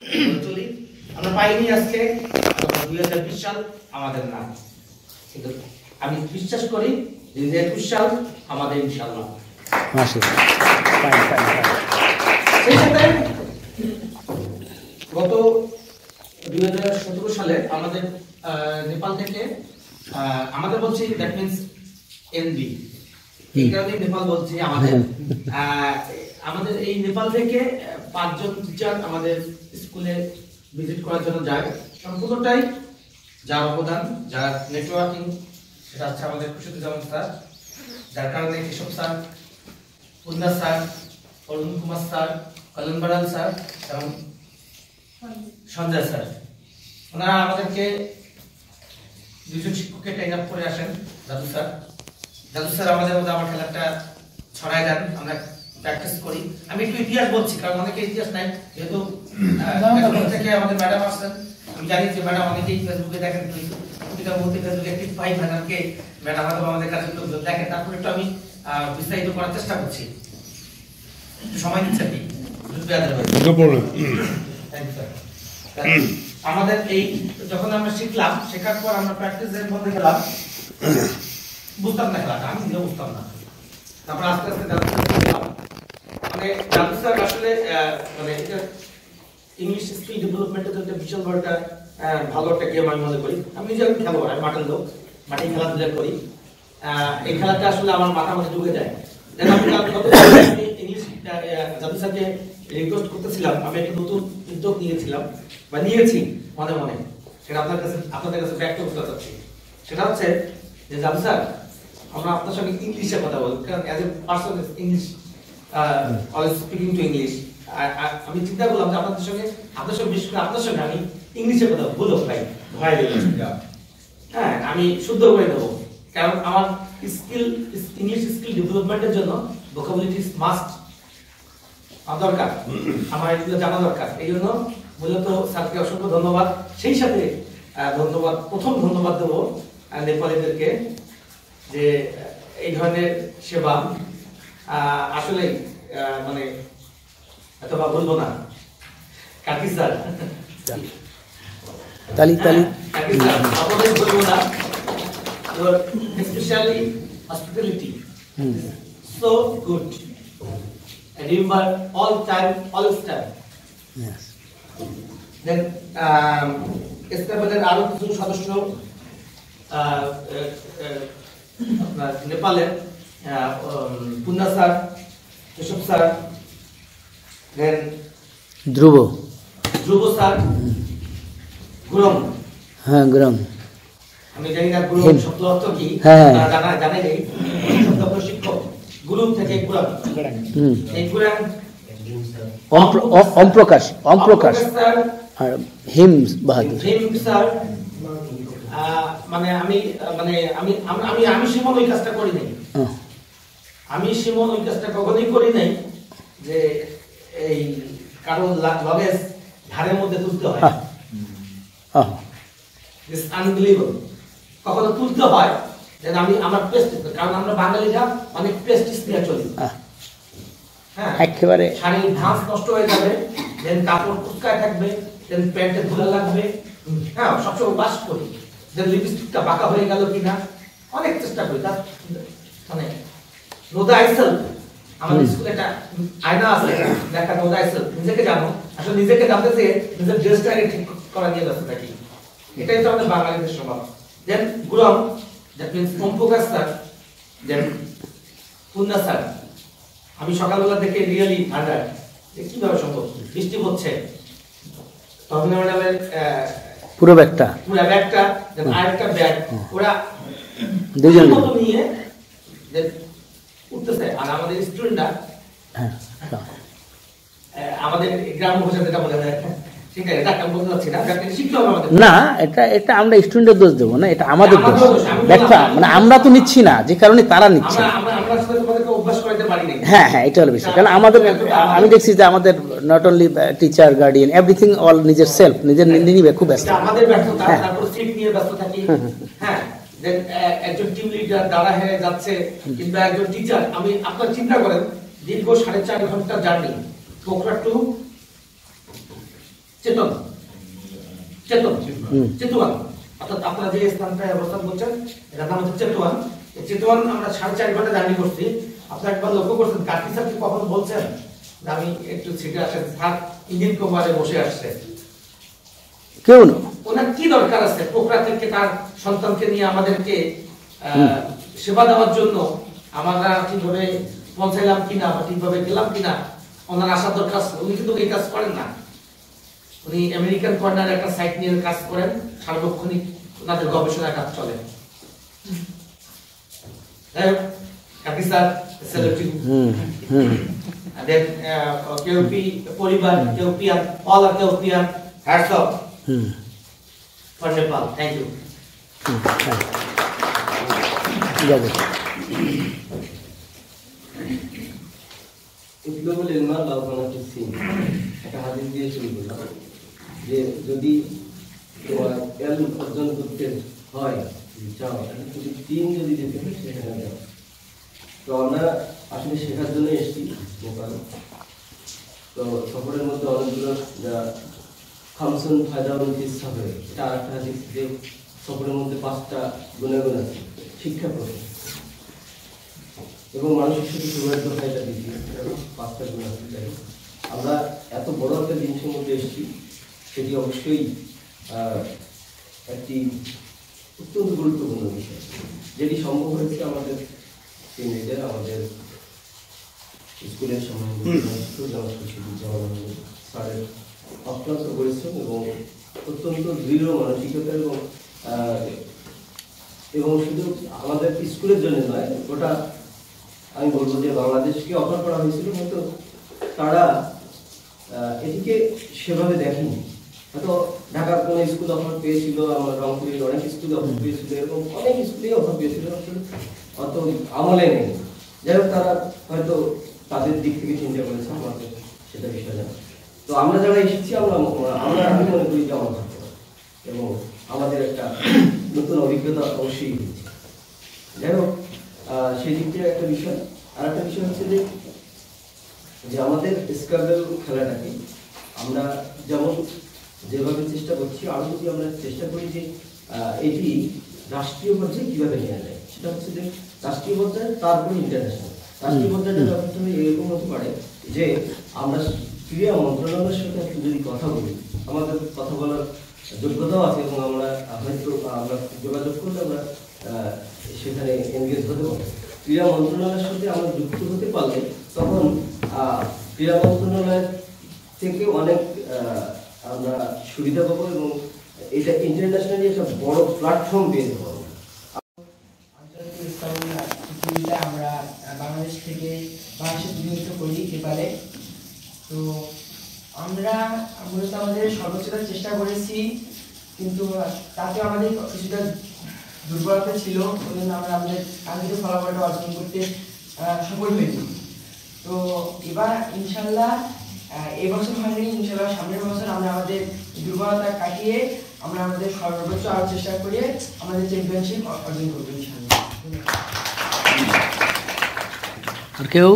চলি আমরা পাইনি আজকে 2020 সাল আমাদের না, কিন্তু আমি বিশ্বাস করি 2021 সাল আমাদের ইনশাআল্লাহ। মাশাআল্লাহ। সেই সাথে গত 2017 সালে আমাদের নেপাল থেকে আমাদের বলছি দ্যাট মিন্স এনবি, এই কারণে নেপাল বলছি আমাদের এই নেপাল থেকে 5 জন টিচার আমাদের স্কুলে ভিজিট করার জন্য যায়। সম্পূর্ণটাই যার অবদান, যার নেটওয়ার্কিং, সেটা হচ্ছে আমাদের খুশিদুজ্জামান স্যার, যার কারণে Keshab sir, পুন্না sir, Arun Kumar sir, কল্যাণ বারাল স্যার এবং সঞ্জয় স্যার, ওনারা আমাদেরকে দুজন শিক্ষককে ট্রেন আপ করে আসেন। জাদু স্যার আমাদের মধ্যে আমার খেলাটা ছড়ায় দেন, আমরা প্র্যাকটিস করি। আমি একটু ইতিহাস বলছি কারণ অনেকে ইতিহাস নাই, যেহেতু থেকে আমাদের ম্যাডাম আসছেন। আমি জানি যে ম্যাডাম অনেকেই ফেসবুকে দেখেন, প্রতিটা মুহূর্তে ফেসবুকে একটি 500কে ম্যাডাম হয়তো আমাদের কাছে দেখেন। তারপরে একটু আমি বিস্তারিত করার চেষ্টা করছি, একটু সময় দিচ্ছেন কি? আমাদের এই যখন আমরা শিখলাম, শেখার পর আমরা প্র্যাকটিসের মধ্যে গেলাম, বুঝতাম না খেলাটা, আমি নিজেও বুঝতাম না। তারপর আস্তে আস্তে মানে জাদু স্যার আসলে মানে এটা ইংলিশ স্কিল ডেভেলপমেন্টের জন্য বিশাল বড় একটা ভালো একটা গেম আমি মনে করি। আমি নিজে খেলোয়াড়, আমি মাঠের লোক, মাঠে খেলাধুলা করি। এই খেলাটা আসলে আমার মাথার মধ্যে ঢুকে যায়। আমি ইংলিশ জাদু স্যারকে রিকোয়েস্ট করতেছিলাম, আমি একটা নতুন উদ্যোগ নিয়েছিলাম বা নিয়েছি মনে মনে, সেটা আপনাদের কাছে ব্যক্ত করতে চাচ্ছি। সেটা হচ্ছে যে জাদু স্যার, আমরা আপনার সঙ্গে ইংলিশে কথা বলি, কারণ as a person English always speaking to English. আমি চিন্তা করলাম যে আপনার সঙ্গে বিশেষ করে আপনার সঙ্গে আমি ইংলিশে কথা বলবো ভাই, ভয় দিলাম। হ্যাঁ, আমি শুদ্ধ করে দেবো, কারণ আমার স্কিল ইংলিশ স্কিল ডেভেলপমেন্টের জন্য ভোকাবুলারিজ মাস্ট দরকার, আমার এগুলো জানা দরকার। এই জন্য মূলত স্যারকে অসংখ্য ধন্যবাদ। সেই সাথে প্রথম ধন্যবাদ দেবো নেপালিদেরকে, যে এই ধরনের সেবা আসলে মানে এতবা বলবো না, কাকি স্যার তালি কাকি স্যার আপনাদের বলবো না, your especially hospitality so good and remember all time. Yes. Then স্টেবলের আরো কিছু সদস্য আপনার নেপালের পুন্না স্যার, কেশব স্যার, দেন ধ্রুব স্যার, গুরম। হ্যাঁ, গুরম। আমি জানি না গুরম শব্দ অর্থ কি, জানা নেই। শব্দ শিক্ষক, গুরু থেকে গুরম। এই গুরম ওমপ্রকাশ স্যার আর হিম বাহাদুর। স্যার মানে আমি সিমন ওই কাজটা করি নাই। আমি সিমন ওই কাজটা কখনোই করি নাই যে এই কারো লগেজ ঘাড়ের মধ্যে তুলতে হয়। দিস আনবিলিভেবল, কখনো তুলতে হয় যেন আমি আমার প্রেস্টিজ, কারণ আমরা বাঙালিরা অনেক প্রেস্টিজ নিয়ে চলি। হ্যাঁ, একেবারে শাড়ির ধাঁচ নষ্ট হয়ে যাবে, দেন কাপড় কুচকায় থাকবে, দেন প্যান্টে ধুলা লাগবে। হ্যাঁ, সবসময় বাস করি যে লিপস্টিকটা বাঁকা হয়ে গেল কিনা, অনেক চেষ্টা করি। তার মানে নোদা আইসেল, আমাদের স্কুলে একটা আয়না আছে, দেখা নোদা আইসেল, নিজেকে জানো, আসলে নিজেকে জানতে চেয়ে নিজের ড্রেসটাকে ঠিক করা নিয়ে ব্যস্ত থাকি। এটাই তো আমাদের বাঙালিদের স্বভাব। দেন গুরম, that means Omprakash sir, then Punna sir. আমি সকালবেলা দেখে রিয়েলি হার্ডার যে কিভাবে সম্ভব, বৃষ্টি হচ্ছে, তখন ম্যাডামের পুরো ব্যাগটা আরেকটা ব্যাগ ওরা দুজন নিয়ে উঠতেছে। আর আমাদের স্টুডেন্টরা আমাদের গ্রাম ভাষা যেটা বলে না, এটা আমরা স্টুডেন্টের দোষ দেবো না, এটা আমাদের দোষ। ব্যাখ্যা মানে আমরা তো নিচ্ছি না, যে কারণে তারা নিচ্ছে। হ্যাঁ, এটা হলো বিষয়। কারণ আমাদের, আমি দেখছি যে আমাদের not only teacher, guardian, everything all নিজের সেলফ, নিজের নিয়ে খুব ব্যস্ত। একজন টিম লিডার দাঁড়া হয়ে যাচ্ছে, কিংবা একজন টিচার। আমি আপনার চিন্তা করেন, দীর্ঘ 4.5 ঘন্টা জার্নি পোখরা টু চেতন চেতন হুম। চেতুয়ান, অর্থাৎ আপনারা যে স্থানটায় অবস্থান করছেন এটার নাম হচ্ছে চেতুয়ান। এই চেতুয়ান আমরা 4.5 ঘন্টা জার্নি করছি। আপনারা একবার লক্ষ্য করছেন কার্তি স্যার কি কখন বলছেন যে আমি একটু সিটে আসে স্যার ইঞ্জিন কভারে বসে আসছে? কেউ না। ওনার কি দরকার আছে পোখরা থেকে তার সন্তানকে নিয়ে আমাদেরকে সেবা দেওয়ার জন্য আমরা ঠিকভাবে পৌঁছাইলাম কিনা বা ঠিকভাবে গেলাম কিনা ওনার আসার দরকার আছে? উনি কিন্তু এই কাজ করেন না। উনি আমেরিকান কর্নারে একটা সাইট নিয়ে কাজ করেন, সার্বক্ষণিক ওনাদের গবেষণার কাজ চলে। কাকি স্যার সেলিব্রিটি কেউপি পরিবার, কেউপিয়ান, অল আর কেউপিয়ান, hats off for Nepal. Thank you. ইতলুবুল ইলমা লাউ কানা ফিস সিন, একটা হাদিস দিয়ে শুরু করলাম যে যদি তোমার ইলম অর্জন করতে হয় চাও তাহলে যদি দিন যদি যেতে হয় সেখানে যাও। তো আমরা আসলে শেখার জন্য এসেছি নেপাল। তো সফরের মধ্যে অনেকগুলো যা খামসুন ফায়দাউল ফিস সফরে, এটা আরেকটা হাদিস যে সফরের মধ্যে 5টা গুণাগুণ আছে শিক্ষা প্রশ্ন এবং মানুষের সাথে সুবিধা হয়, এটা দ্বিতীয় 5টা গুণ আছে। যাই হোক, আমরা এত বড় একটা জিনিসের মধ্যে এসেছি, সেটি অবশ্যই একটি অত্যন্ত গুরুত্বপূর্ণ বিষয়, যেটি সম্ভব হয়েছে আমাদের টিমমেটদের, আমাদের স্কুলের সময় স্যারের অক্লান্ত পরিশ্রম এবং অত্যন্ত দৃঢ় মানসিকতা এবং শুধু আমাদের স্কুলের জন্য নয়, ওটা আমি বলবো যে বাংলাদেশকে অফার করা হয়েছিল, হয়তো তারা এটিকে সেভাবে দেখেনি। হয়তো ঢাকার কোনো স্কুল অফার পেয়েছিল, আমার রংপুরের অনেক স্কুলে অফার পেয়েছিল, এরকম অনেক স্কুলেই অফার পেয়েছিল, অত আমলে নেই। যাই হোক, তারা হয়তো তাদের দিক থেকে চিন্তা করেছে, আমাদের সেটা বিষয় না। তো আমরা যারা এসেছি আমি মনে করি যে আমার ভাগ্য এবং আমাদের একটা নতুন অভিজ্ঞতা অবশ্যই হয়েছে। যাই হোক, সেই দিক থেকে একটা বিষয়। আর একটা বিষয় হচ্ছে যে আমাদের স্ক্রাবল খেলাটাকে আমরা যেভাবে চেষ্টা করছি, আরো যদি আমরা চেষ্টা করি যে এটি রাষ্ট্রীয় পর্যায়ে কিভাবে নেওয়া যায়, সেটা হচ্ছে যে রাষ্ট্রীয় পর্যায়ে তারপরে ইন্টারন্যাশনাল। রাষ্ট্রীয় পর্যায়ে ব্যাপারটা এরকম হতে পারে যে আমরা ক্রীড়া মন্ত্রণালয়ের সাথে একটু যদি কথা বলি, আমাদের কথা বলার যোগ্যতাও আছে এবং আমরা হয়তো আমরা যোগাযোগ করলে আমরা সেখানে এনগেজ হতে পারি। ক্রীড়া মন্ত্রণালয়ের সাথে আমরা যুক্ত হতে পারলে তখন ক্রীড়া মন্ত্রণালয় থেকে অনেক আমরা সুবিধা পাবো এবং এটা ইন্টারন্যাশনালি একটা বড় প্ল্যাটফর্ম পেয়ে যাবো। আমরা বাংলাদেশ থেকে বাংলাদেশে প্রতিনিধিত্ব করি নেপালে। তো আমরা মূলত আমাদের সর্বোচ্চটা চেষ্টা করেছি, কিন্তু তাতে আমাদের কিছুটা দুর্বলতা ছিল, ওই জন্য আমরা আমাদের কাঙ্ক্ষিত ফলাফলটা অর্জন করতে সফল হয়েছি। তো এবার ইনশাল্লাহ এবছর হয়নি, ইনশাল্লাহ সামনের বছর আমরা আমাদের দুর্বলতা কাটিয়ে আমরা আমাদের সর্বোচ্চ আরও চেষ্টা করে আমাদের চ্যাম্পিয়নশিপ অর্জন করবো ইনশাল্লাহ। আর কেউ?